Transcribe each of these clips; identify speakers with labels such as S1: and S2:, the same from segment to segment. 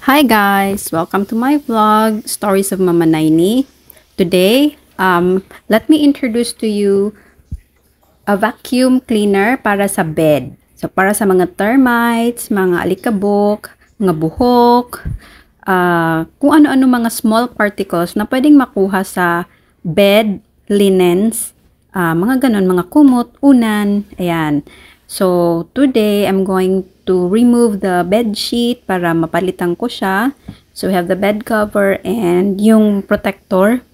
S1: Hi guys! Welcome to my vlog, Stories of Mama Niny. Today, let me introduce to you a vacuum cleaner para sa bed. So, para sa mga termites, mga alikabok, mga buhok, kung ano-ano mga small particles na pwedeng makuha sa bed, linens, mga ganon, mga kumot, unan, ayan. So, today, I'm going to remove the bed sheet para mapalitan ko siya. So, we have the bed cover and yung protector,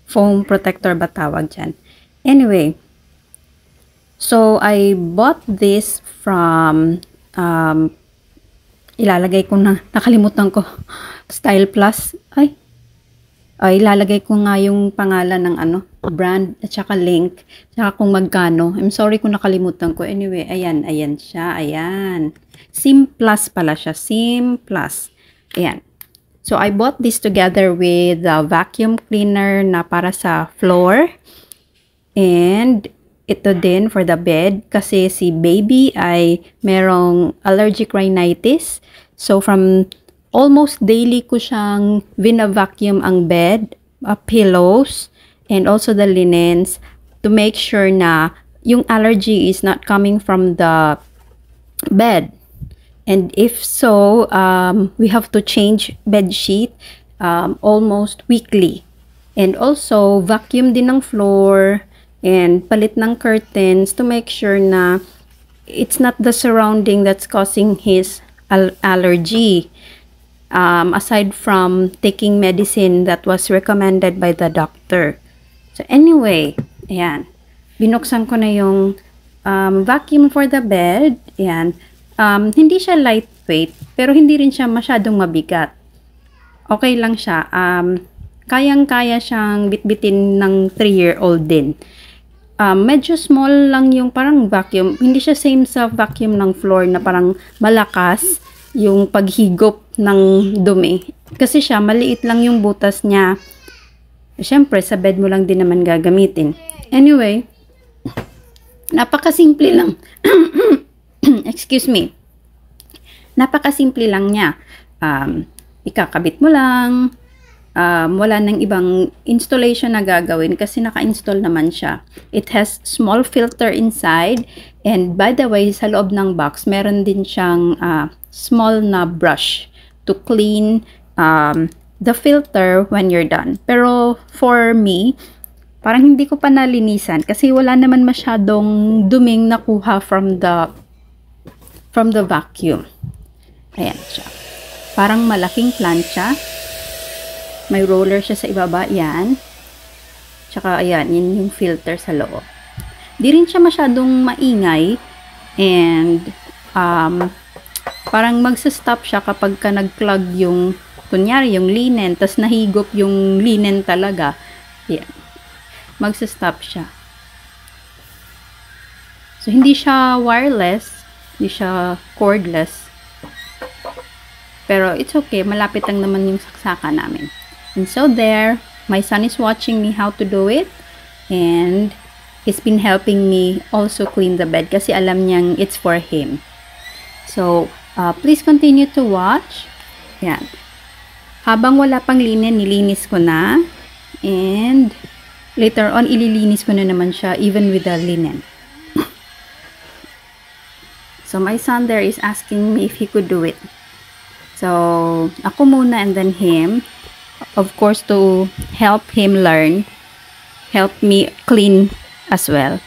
S1: foam protector ba tawag dyan. Anyway, so, I bought this from, ilalagay ko na, nakalimutan ko, Style Plus, ilalagay ko nga yung pangalan ng brand at saka link, saka kung magkano. I'm sorry kung nakalimutan ko. Anyway, ayan siya, ayan. Simplus pala siya, Simplus. Ayan. So, I bought this together with the vacuum cleaner na para sa floor. And ito din for the bed kasi si baby ay merong allergic rhinitis. So, from almost daily ko siyang vina-vacuum ang bed, pillows, and also the linens to make sure na yung allergy is not coming from the bed. And if so, we have to change bed sheet almost weekly. And also, vacuum din ng floor and palit ng curtains to make sure na it's not the surrounding that's causing his allergy. Aside from taking medicine that was recommended by the doctor. So anyway, ayan. Binuksan ko na yung vacuum for the bed. Ayan. Hindi siya lightweight, pero hindi rin siya masyadong mabigat. Okay lang siya. Kayang-kaya siyang bitbitin ng 3-year-old din. Medyo small lang yung parang vacuum. Hindi siya same sa vacuum ng floor na parang malakas yung paghigop ng dumi. Kasi siya, maliit lang yung butas niya. Siyempre, sa bed mo lang din naman gagamitin. Anyway, napakasimple lang. Excuse me. Napakasimple lang niya. Ikakabit mo lang. Wala nang ibang installation na gagawin kasi naka-install naman siya. It has small filter inside. And by the way, sa loob ng box, meron din siyang small na brush to clean the filter when you're done. Pero for me, parang hindi ko pa nalinisan kasi wala naman masyadong duming nakuha from the vacuum. Ayan siya. Parang malaking plancha. May roller siya sa ibaba. Yan. Tsaka ayan, yun yung filter sa loob. Di rin siya masyadong maingay. And parang magsa-stop siya kapag ka nag-plug yung, kunyari, yung linen, tas nahigop yung linen talaga. Yan. Magsa-stop siya. So, hindi siya wireless. Hindi siya cordless. Pero, it's okay. Malapit lang naman yung saksaka namin. And so, there, my son is watching me how to do it. And, he's been helping me also clean the bed kasi alam niyang it's for him. So, please continue to watch. Yan. Habang wala pang linen, nilinis ko na. And later on, ililinis ko na naman siya even with the linen. So, my son there is asking me if he could do it. So, ako muna and then him. Of course, to help him learn. Help me clean as well.